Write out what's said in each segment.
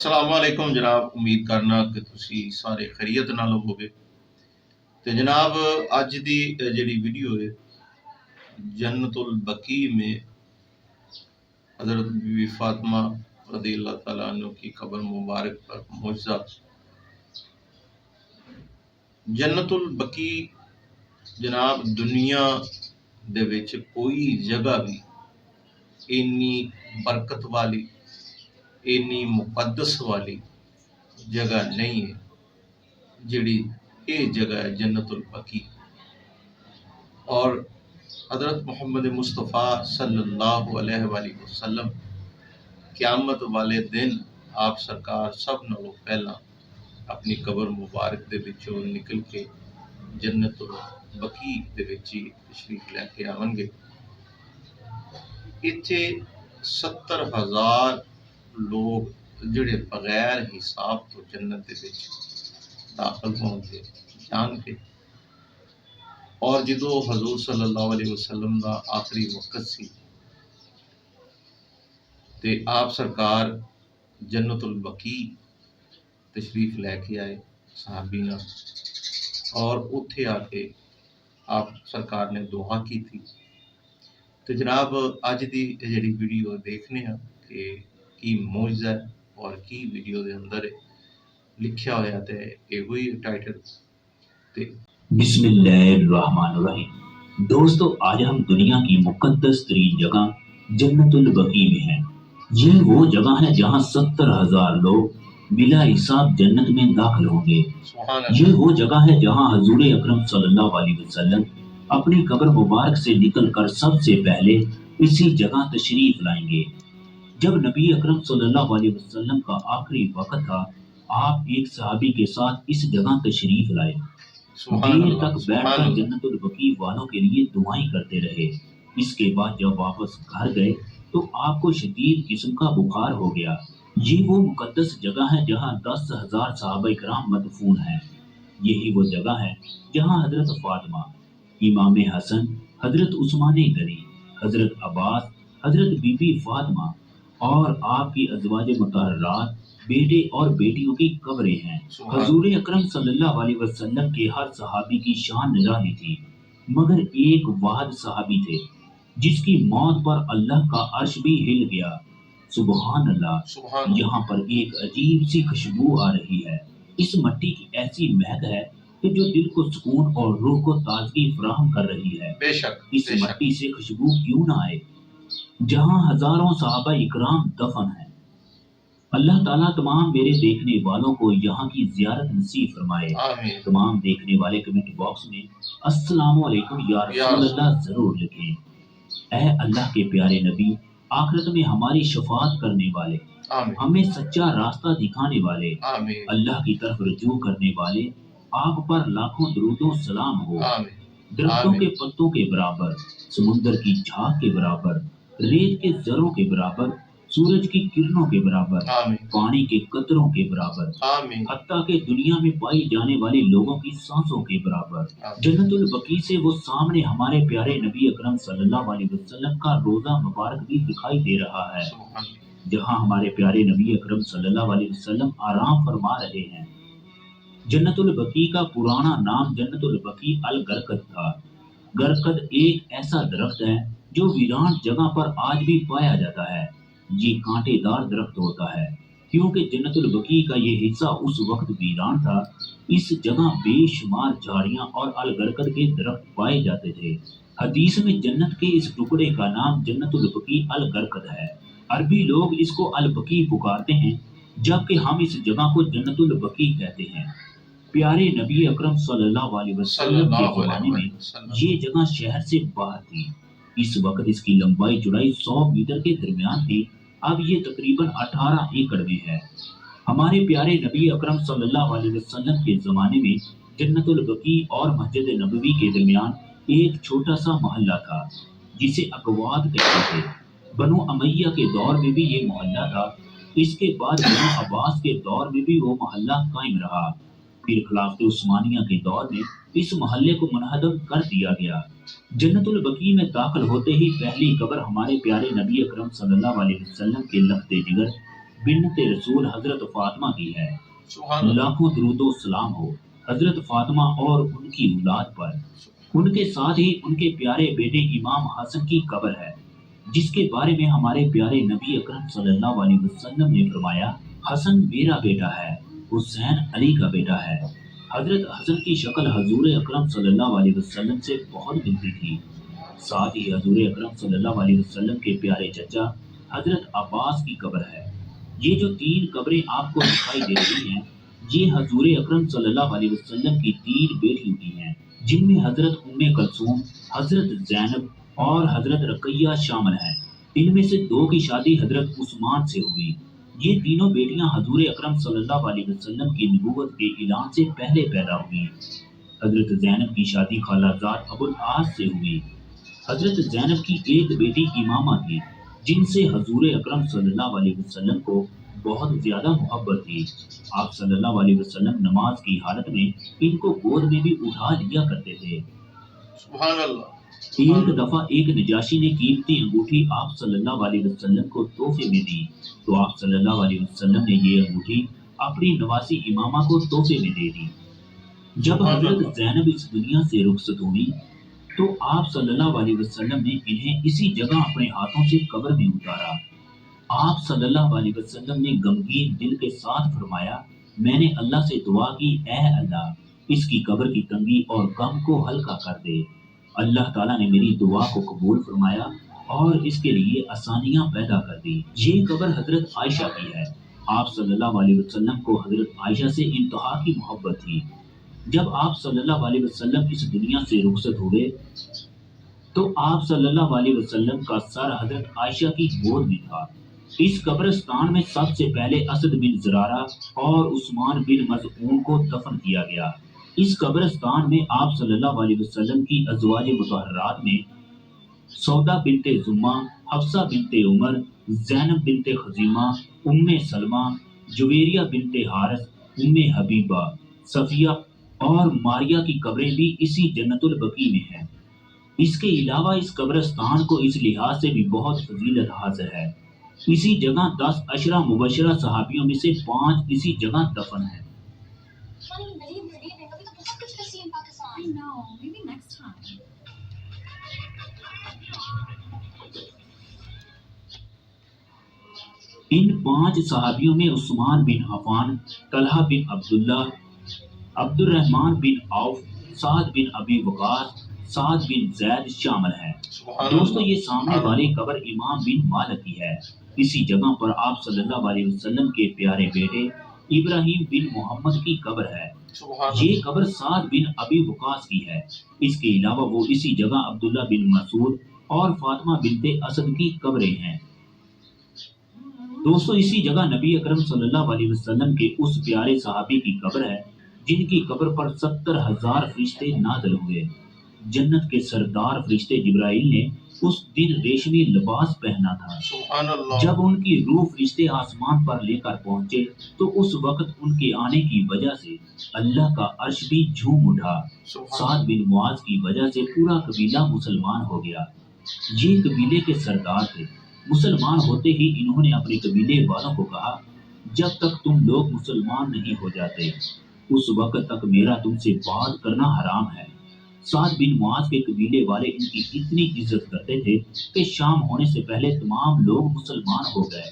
السلام علیکم جناب، امید کرنا کہ تسی سارے خیریت نال ہوگے۔ تے جناب اج دی جڑی ویڈیو ہے جنت البقیع میں حضرت بی بی فاطمہ رضی اللہ تعالیٰ عنہ کی قبر مبارک پر معجزہ۔ جنت البقیع جناب دنیا دے وچ کوئی جگہ بھی اینی برکت والی اینی مقدس والی جگہ نہیں ہے جڑی یہ جگہ ہے جنت البقیع۔ اور حضرت محمد مصطفیٰ صلی اللہ علیہ وآلہ وسلم قیامت والے دن آپ سرکار سب نالوں پہلا اپنی قبر مبارک دے وچوں نکل کے جنت البقیع دے وچ تشریف لے کے آون گے۔ اتھے 70,000 لوگ جڑے بغیر حساب تو جنت دے وچ داخل ہون گے جان کے۔ اور جدو حضور صلی اللہ علیہ وسلم دا آخری وقت سی تے آپ سرکار جنت البقیع تشریف لے کے آئے صحابی نال، اور اتھے آ کے آپ سرکار نے دعا کی تھی۔ تو جناب اج دی جڑی ویڈیو دیکھنے ہیں کہ کی معجزہ ہے اور کی ویڈیو دے اندر لکھیا ہویا تے یہ ہوئی ٹائٹل تے بسم اللہ الرحمن الرحیم۔ دوستو آج ہم دنیا کی مقدس ترین جگہ جنت البقیع میں ہیں۔ یہ وہ جگہ ہے جہاں 70,000 لوگ بلا حساب جنت میں داخل ہوں گے۔ یہ وہ جگہ ہے جہاں حضور اکرم صلی اللہ علیہ وسلم اپنی قبر مبارک سے نکل کر سب سے پہلے اسی جگہ تشریف لائیں گے۔ جب نبی اکرم صلی اللہ علیہ وسلم کا آخری وقت تھا، آپ ایک صحابی کے ساتھ اس جگہ تشریف لائے۔ دیر تک بیٹھ کر جنت البقیع والوں کے لیے دعائیں کرتے رہے۔ اس کے بعد جب واپس گھر گئے تو آپ کو شدید قسم کا بخار ہو گیا۔ یہ وہ مقدس جگہ ہے جہاں 10,000 صحابہ کرام مدفون ہیں۔ یہی وہ جگہ ہے جہاں حضرت فاطمہ، امام حسن، حضرت عثمان غنی، حضرت عباس، حضرت بی بی فاطمہ اور آپ کی ازواج مطہرات، بیٹے اور بیٹیوں کی قبریں ہیں۔ حضور اکرم صلی اللہ علیہ وسلم کے ہر صحابی کی شان نرالی تھی، مگر ایک واحد صحابی تھے جس کی موت پر اللہ کا عرش بھی ہل گیا۔ سبحان اللہ، یہاں پر ایک عجیب سی خوشبو آ رہی ہے۔ اس مٹی کی ایسی مہک ہے کہ جو دل کو سکون اور روح کو تازگی فراہم کر رہی ہے۔ بے شک اس مٹی سے خوشبو کیوں نہ آئے جہاں ہزاروں صحابہ اکرام دفن ہیں۔ اللہ تعالیٰ تمام میرے دیکھنے والوں کو یہاں کی زیارت نصیب فرمائے۔ آمین۔ تمام دیکھنے والے کمنٹ باکس میں السلام علیکم یا رسول اللہ ضرور لکھیں۔ اے اللہ کے پیارے نبی، آخرت میں ہماری شفاعت کرنے والے، آمین۔ ہمیں سچا راستہ دکھانے والے، آمین۔ اللہ کی طرف رجوع کرنے والے، آپ پر لاکھوں درود و سلام ہو۔ آمین۔ درختوں کے پتوں کے برابر، سمندر کی جھاگ کے برابر، ریت کے ذروں کے برابر، سورج کی کرنوں کے برابر، آمین۔ پانی کے قطروں کے برابر، آمین۔ حتیٰ کہ دنیا میں پائی جانے والے لوگوں کی سانسوں کے برابر۔ آمین۔ جنت البقیع سے وہ سامنے ہمارے پیارے نبی اکرم صلی اللہ علیہ وسلم کا روضہ مبارک بھی دکھائی دے رہا ہے، سبحان اللہ۔ جہاں ہمارے پیارے نبی اکرم صلی اللہ علیہ وسلم آرام فرما رہے ہیں۔ جنت البقیع کا پرانا نام جنت البقیع الغرقد تھا۔ غرقد ایک ایسا درخت ہے جو ویران جگہ پر آج بھی پایا جاتا ہے۔ یہ کانٹے دار درخت ہوتا ہے کیونکہ جنت البقیع کا یہ حصہ اس وقت ویران تھا۔ اس جگہ بے شمار جھاڑیاں اور الغرقد کے درخت پائے جاتے تھے۔ حدیث میں جنت کے اس ٹکڑے کا نام جنت البقیع الغرقد ہے۔ عربی لوگ اس کو البقیع پکارتے ہیں، جبکہ ہم اس جگہ کو جنت البقیع کہتے ہیں۔ پیارے نبی اکرم صلی اللہ علیہ وسلم کے زمانے میں یہ جگہ شہر سے باہر تھی۔ اس وقت اس کی لمبائی چوڑائی 100 میٹر کے درمیان تھی، اب یہ تقریباً 18 ایکڑ میں ہے۔ ہمارے پیارے نبی اکرم صلی اللہ علیہ وسلم کے زمانے میں جنت البقیع اور مسجد نبوی کے درمیان ایک چھوٹا سا محلہ تھا جسے اقواد کہتے تھے۔ بنو امیہ کے دور میں بھی یہ محلہ تھا۔ اس کے بعد بنو عباس کے دور میں بھی وہ محلہ قائم رہا۔ پھر خلافت عثمانیہ کے دور میں اس محلے کو منہدم کر دیا گیا۔ جنت البقیع میں داخل ہوتے ہی پہلی قبر ہمارے پیارے نبی اکرم صلی اللہ علیہ وسلم کے لخت جگر بنت رسول حضرت فاطمہ کی ہے۔ سبحان اللہ، لاکھوں درود و سلام ہو حضرت فاطمہ اور ان کی اولاد پر۔ ان کے ساتھ ہی ان کے پیارے بیٹے امام حسن کی قبر ہے، جس کے بارے میں ہمارے پیارے نبی اکرم صلی اللہ علیہ وسلم نے فرمایا، حسن میرا بیٹا ہے، حسین علی کا بیٹا ہے۔ حضرت حسن کی شکل حضور اکرم صلی اللہ علیہ وسلم سے بہت ملتی تھی۔ ساتھ ہی حضور اکرم صلی اللہ علیہ وسلم کے پیارے چچا حضرت عباس کی قبر ہے۔ یہ جو 3 قبریں آپ کو دکھائی دے رہی ہیں، یہ حضور اکرم صلی اللہ علیہ وسلم کی 3 بیٹیوں کی ہیں، جن میں حضرت ام کلثوم، حضرت زینب اور حضرت رقیہ شامل ہیں۔ ان میں سے 2 کی شادی حضرت عثمان سے ہوئی۔ یہ تینوں بیٹیاں حضور اکرم صلی اللہ علیہ وسلم کی نبوت کے اعلان سے پہلے پیدا ہوئی۔ حضرت زینب کی شادی خالہ زاد ابو العاص سے ہوئی۔ حضرت زینب کی ایک بیٹی امامہ تھی، جن سے حضور اکرم صلی اللہ علیہ وسلم کو بہت زیادہ محبت تھی۔ آپ صلی اللہ علیہ وسلم نماز کی حالت میں ان کو گود میں بھی اٹھا لیا کرتے تھے۔ سبحان اللہ، ایک دفعہ ایک نجاشی نے قیمتی انگوٹھی آپ صلی اللہ علیہ وسلم کو تحفے میں دی، تو آپ صلی اللہ علیہ وسلم نے یہ انگوٹھی اپنی نواسی امامہ کو تحفے میں دے دی۔ جب حضرت زینب اس دنیا سے رخصت ہوئی تو آپ صلی اللہ علیہ وسلم نے انہیں اسی جگہ اپنے ہاتھوں سے قبر میں اتارا۔ آپ صلی اللہ علیہ وسلم نے غمگین دل کے ساتھ فرمایا، میں نے اللہ سے دعا کی، اے اللہ اس کی قبر کی تنگی اور غم کو ہلکا کر دے۔ اللہ تعالیٰ نے میری دعا کو قبول فرمایا اور اس کے لیے آسانیاں پیدا کر دی۔ یہ قبر حضرت عائشہ کی ہے۔ آپ صلی اللہ علیہ وسلم کو حضرت عائشہ سے انتہا کی محبت تھی۔ جب آپ صلی اللہ علیہ وسلم اس دنیا سے رخصت ہوئے تو آپ صلی اللہ علیہ وسلم کا سر حضرت عائشہ کی گود میں تھا۔ اس قبرستان میں سب سے پہلے اسد بن زرارہ اور عثمان بن مظعون کو دفن کیا گیا۔ اس قبرستان میں آپ صلی اللہ علیہ وسلم کی ازواج مطہرات میں سودا بنت زمہ، حفصہ بنت عمر، زینب بنت خزیمہ، ام سلمہ، جویریہ بنت حارث، ام حبیبہ، صفیہ اور ماریہ کی قبریں بھی اسی جنت البقیع میں ہیں۔ اس کے علاوہ اس قبرستان کو اس لحاظ سے بھی بہت فضیلت حاصل ہے۔ اسی جگہ 10 عشرہ مبشرہ صحابیوں میں سے 5 اسی جگہ دفن ہیں۔ ان 5 صحابیوں میں عثمان بن عفان، طلحہ بن عبداللہ، عبد الرحمن بن عوف، سعد بن ابی وقاص، سعد بن زید شامل ہیں۔ دوستو یہ سامنے والی قبر امام بن مالک کی ہے۔ اسی جگہ پر آپ صلی اللہ علیہ وسلم کے پیارے بیٹے ابراہیم بن محمد کی قبر ہے۔ یہ قبر سعد بن ابی وقاص کی ہے۔ اس کے علاوہ وہ اسی جگہ عبداللہ بن مسعود اور فاطمہ بنت اسد کی قبریں ہیں۔ دوستو اسی جگہ نبی اکرم صلی اللہ علیہ وسلم کے اس پیارے صحابی کی قبر ہے جن کی قبر پر 70,000 فرشتے نازل ہوئے۔ جنت کے سردار فرشتے جبرائیل نے اس دن ریشمی لباس پہنا تھا۔ سبحان اللہ، جب ان کی روح فرشتے آسمان پر لے کر پہنچے تو اس وقت ان کے آنے کی وجہ سے اللہ کا عرش بھی جھوم اٹھا۔ سعد بن معاذ کی وجہ سے پورا قبیلہ مسلمان ہو گیا۔ یہ قبیلے کے سردار تھے۔ مسلمان ہوتے ہی انہوں نے اپنے قبیلے والوں کو کہا، جب تک تم لوگ مسلمان نہیں ہو جاتے اس وقت تک میرا تم سے بات کرنا حرام ہے۔ سعد بن معاذ کے قبیلے والے ان کی اتنی عزت کرتے تھے کہ شام ہونے سے پہلے تمام لوگ مسلمان ہو گئے۔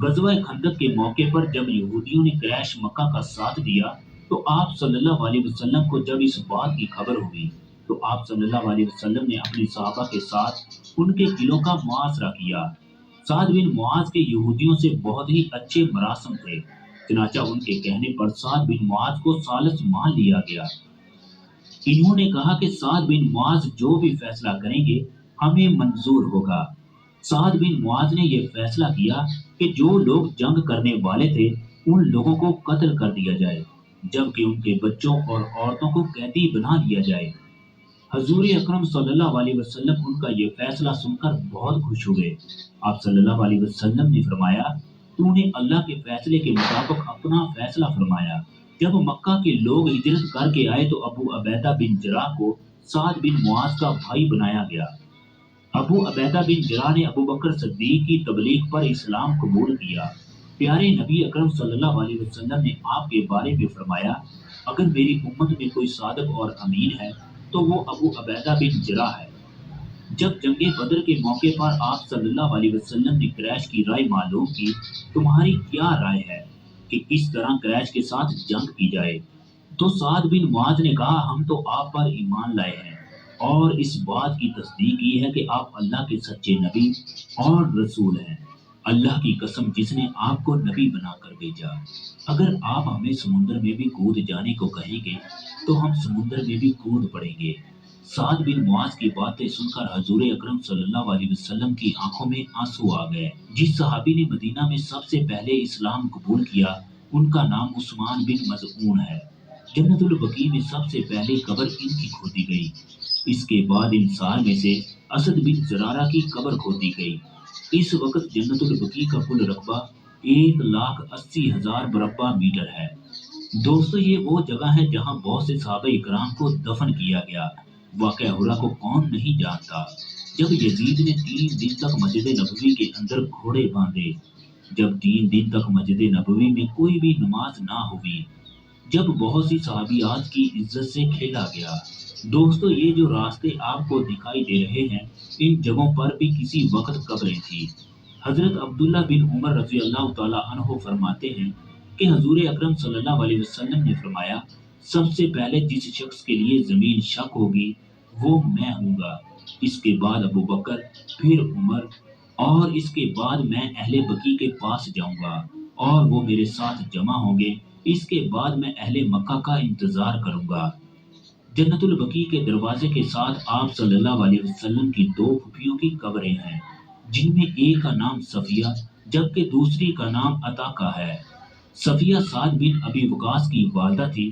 غزوہ خندق کے موقع پر جب یہودیوں نے قریش مکہ کا ساتھ دیا تو آپ صلی اللہ علیہ وسلم کو جب اس بات کی خبر ہوئی تو آپ صلی اللہ علیہ وسلم نے اپنے صحابہ کے ساتھ ان کے قلعوں کا محاصرہ کیا۔ سعد بن معاذ کے یہودیوں سے بہت ہی اچھے مراسم تھے، چنانچہ ان کے کہنے پر سعد بن معاذ کو ثالث مان لیا گیا۔ انہوں نے کہا کہ سعد بن معاذ جو بھی فیصلہ کریں گے ہمیں منظور ہوگا۔ سعد بن معاذ نے یہ فیصلہ کیا کہ جو لوگ جنگ کرنے والے تھے ان لوگوں کو قتل کر دیا جائے، جبکہ ان کے بچوں اور عورتوں کو قیدی بنا لیا جائے۔ حضور اکرم صلی اللہ علیہ وسلم ان کا یہ فیصلہ سن کر بہت خوش ہوئے۔ آپ صلی اللہ علیہ وسلم نے فرمایا، تو نے اللہ کے فیصلے کے مطابق اپنا فیصلہ فرمایا۔ جب مکہ کے لوگ ہجرت کر کے آئے تو ابو عبیدہ بن جراح کو سعد بن معاذ کا بھائی بنایا گیا۔ ابو عبیدہ بن جراح نے ابو بکر صدیق کی تبلیغ پر اسلام قبول کیا پیارے نبی اکرم صلی اللہ علیہ وسلم نے آپ کے بارے میں فرمایا، اگر میری امت میں کوئی صادق اور امین ہے تو وہ ابو عبیدہ بن جراح ہے۔ جب جنگ بدر کے موقع پر آپ صلی اللہ علیہ وسلم نے قریش کی رائے معلوم کی، تمہاری کیا رائے ہے کہ کس طرح قریش کے ساتھ جنگ کی جائے؟ تو سعد بن معاذ نے کہا، ہم تو آپ پر ایمان لائے ہیں اور اس بات کی تصدیق کی ہے کہ آپ اللہ کے سچے نبی اور رسول ہیں۔ اللہ کی قسم جس نے آپ کو نبی بنا کر بھیجا، اگر آپ ہمیں سمندر میں بھی کود جانے کو کہیں گے تو ہم سمندر میں بھی کود پڑیں گے۔ سعد بن معاذ کی باتیں سن کر حضور اکرم صلی اللہ علیہ وسلم کی آنکھوں میں آنسو آ گئے۔ جس صحابی نے مدینہ میں سب سے پہلے اسلام قبول کیا ان کا نام عثمان بن مظعون ہے۔ جنت البقیع میں سب سے پہلے قبر ان کی کھودی گئی، اس کے بعد انصار میں سے اسد بن زرارہ کی قبر کھودی گئی۔ اس وقت جنت البقیع کا کل رقبہ 1,80,000 مربع میٹر ہے۔ دوستو، یہ وہ جگہ ہے جہاں بہت سے صحابہ اکرام کو دفن کیا گیا۔ واقعہ ہرا کو کون نہیں جانتا؟ جب یزید نے 3 دن تک مسجد نبوی کے اندر گھوڑے باندھے، جب 3 دن تک مسجد نبوی میں کوئی بھی نماز نہ ہوئی، جب بہت سی صحابیات کی عزت سے کھیلا گیا۔ دوستو، یہ جو راستے آپ کو دکھائی دے رہے ہیں، ان جگہوں پر بھی کسی وقت قبریں تھی۔ حضرت عبداللہ بن عمر رضی اللہ تعالیٰ عنہ فرماتے ہیں کہ حضور اکرم صلی اللہ علیہ وسلم نے فرمایا، سب سے پہلے جس شخص کے لیے زمین شک ہوگی وہ میں ہوں گا، اس کے بعد ابو بکر، پھر عمر، اور اس کے بعد میں اہل بقیع کے پاس جاؤں گا اور وہ میرے ساتھ جمع ہوں گے، اس کے بعد میں اہل مکہ کا انتظار کروں گا۔ جنت البقیع کے دروازے کے ساتھ آپ صلی اللہ علیہ وسلم کی 2 پھوپھیوں کی قبریں ہیں، جن میں ایک کا نام صفیہ جبکہ دوسری کا نام عتاقہ ہے۔ صفیہ سعد بن ابی وقاص کی والدہ تھی،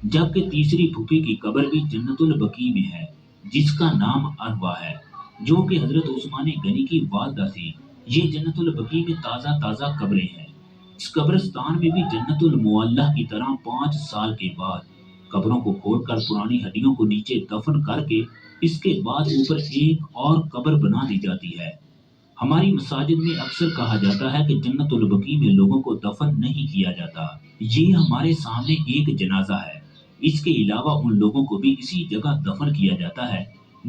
جبکہ تیسری پھوپھی کی قبر بھی جنت البقیع میں ہے، جس کا نام اروا ہے، جو کہ حضرت عثمان غنی کی والدہ تھی۔ یہ جنت البقیع میں تازہ تازہ قبریں ہیں۔ اس قبرستان میں بھی جنت المعلہ کی طرح 5 سال کے بعد قبروں کو کھول کر پرانی ہڈیوں کو نیچے دفن کر کے اس کے بعد اوپر ایک اور قبر بنا دی جاتی ہے۔ ہماری مساجد میں اکثر کہا جاتا ہے کہ جنت البقیع میں لوگوں کو دفن نہیں کیا جاتا۔ یہ ہمارے سامنے ایک جنازہ ہے۔ اس کے علاوہ ان لوگوں کو بھی اسی جگہ دفن کیا جاتا ہے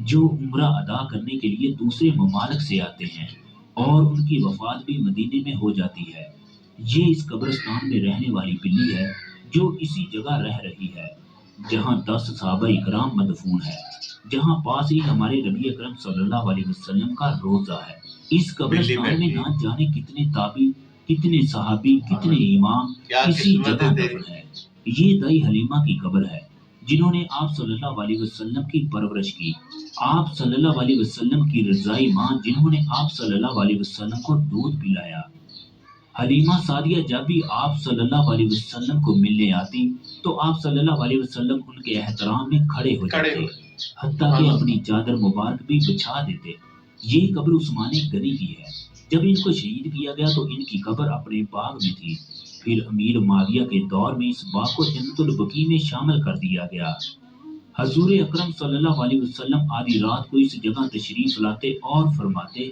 جو عمرہ ادا کرنے کے لیے دوسرے ممالک سے آتے ہیں، اور ان کی وفات بھی مدینے میں ہو جاتی ہے۔ یہ اس قبرستان میں رہنے والی بلی ہے جو اسی جگہ رہ رہی ہے جہاں 10 صحابہ اکرام مدفون ہے، جہاں پاس ہی ہمارے نبی اکرم صلی اللہ علیہ وسلم کا روضہ ہے۔ اس قبرستان میں نہ جانے کتنے تابعی، کتنے صحابی، کتنے امام اسی جگہ دفن ہے۔ یہ دائی حلیمہ کی قبر ہے جنہوں نے آپ صلی اللہ علیہ وسلم کی پرورش کی، آپ صلی اللہ علیہ وسلم کی رضائی ماں جنہوں نے آپ صلی اللہ علیہ وسلم کو دودھ پلایا۔ حلیمہ سعدیہ جب بھی آپ صلی اللہ علیہ وسلم کو ملنے آتی تو آپ صلی اللہ علیہ وسلم ان کے احترام میں کھڑے ہو جاتے، حتیٰ کہ اپنی چادر مبارک بھی بچھا دیتے۔ یہ قبر عثمان غنی کی ہے۔ جب ان کو شہید کیا گیا تو ان کی قبر اپنے باغ میں تھی، پھر امیر معاویہ کے دور میں اس باغ کو جنت البقیع میں شامل کر دیا گیا۔ حضور اکرم صلی اللہ علیہ وسلم آدھی رات کو اس جگہ تشریف لاتے اور فرماتے،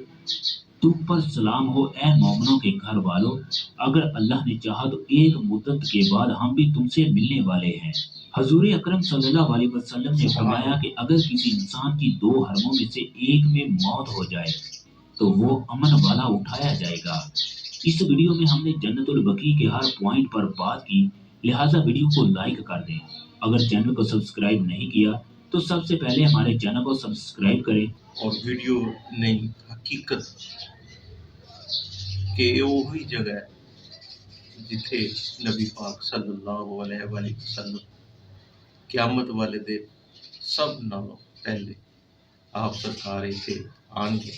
تم پر سلام ہو اے مومنوں کے گھر والوں، اگر اللہ نے چاہا تو ایک مدت کے بعد ہم بھی تم سے ملنے والے ہیں۔ حضور اکرم صلی اللہ علیہ وسلم نے فرمایا کہ اگر کسی انسان کی 2 حرموں میں سے ایک میں موت ہو جائے تو وہ امن والا اٹھایا جائے گا۔ اس ویڈیو میں ہم نے جنت البقیع کے ہر پوائنٹ پر بات کی، لہٰذا ویڈیو کو لائک کر دیں۔ اگر چینل کو سبسکرائب نہیں کیا تو سب سے پہلے ہمارے چینل کو سبسکرائب کریں۔ اور ویڈیو نہیں حقیقت کہ یہ وہی جگہ ہے جتھے نبی پاک صلی اللہ علیہ وآلہ وسلم قیامت والے دن سب نالوں پہلے آپ سرکار اتنے آن گے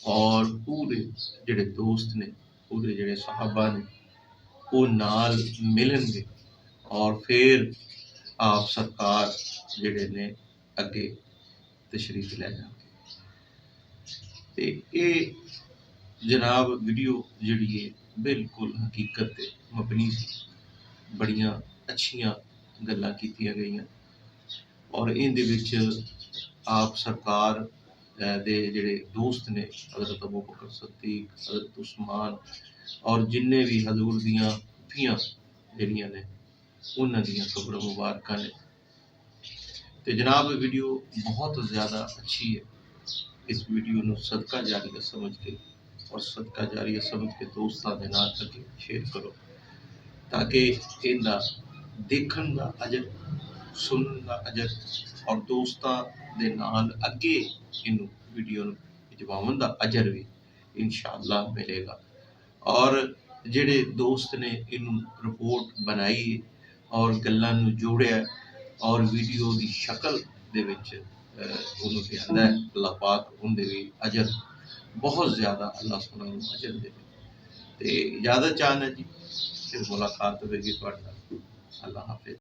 اور پورے جڑے دوست نے، پورے جڑے صحابہ نے وہ نال ملن گے اور پھر آپ سرکار جڑے نے اگے تشریف لے جان گے۔ تے اے جناب ویڈیو جڑی ہے بالکل حقیقت تے مبنی سی، بڑیاں اچھیاں گلاں کیتیاں گئیاں اور ان دے وچ آپ سرکار دے جڑے دوست نے حضرت ابو بکر صدیق، حضرت عثمان اور ਜਿننے بھی حضور دیاں پھیاں جڑیاں نے انہاں دیاں قبر مبارکاں نے. تے جناب ویڈیو بہت زیادہ اچھی ہے. اس ویڈیو نو صدقہ جاریہ سمجھ کے اور صدقہ جاریہ سمجھ کے دوستاں دے نال تک شیئر کرو تاکہ ایندا دیکھن دا اجر سنن دا اجر اور دوستاں دے نال اگے اینو ویڈیو نو بھجواون دا اجر بھی انشاءاللہ ملے گا. اور جڑے دوست نے اینو رپورٹ بنائی اور گلاں نو جوڑیا اور ویڈیو دی شکل دے وچ انہوں پیاندا ہے اللہ پاک ان دے بھی اجر بہت زیادہ اللہ سبحانہ اجر دے. تے اجازت چاہنا جی پھر ملاقات ہوئے گی تہاڈے نال. اللہ حافظ.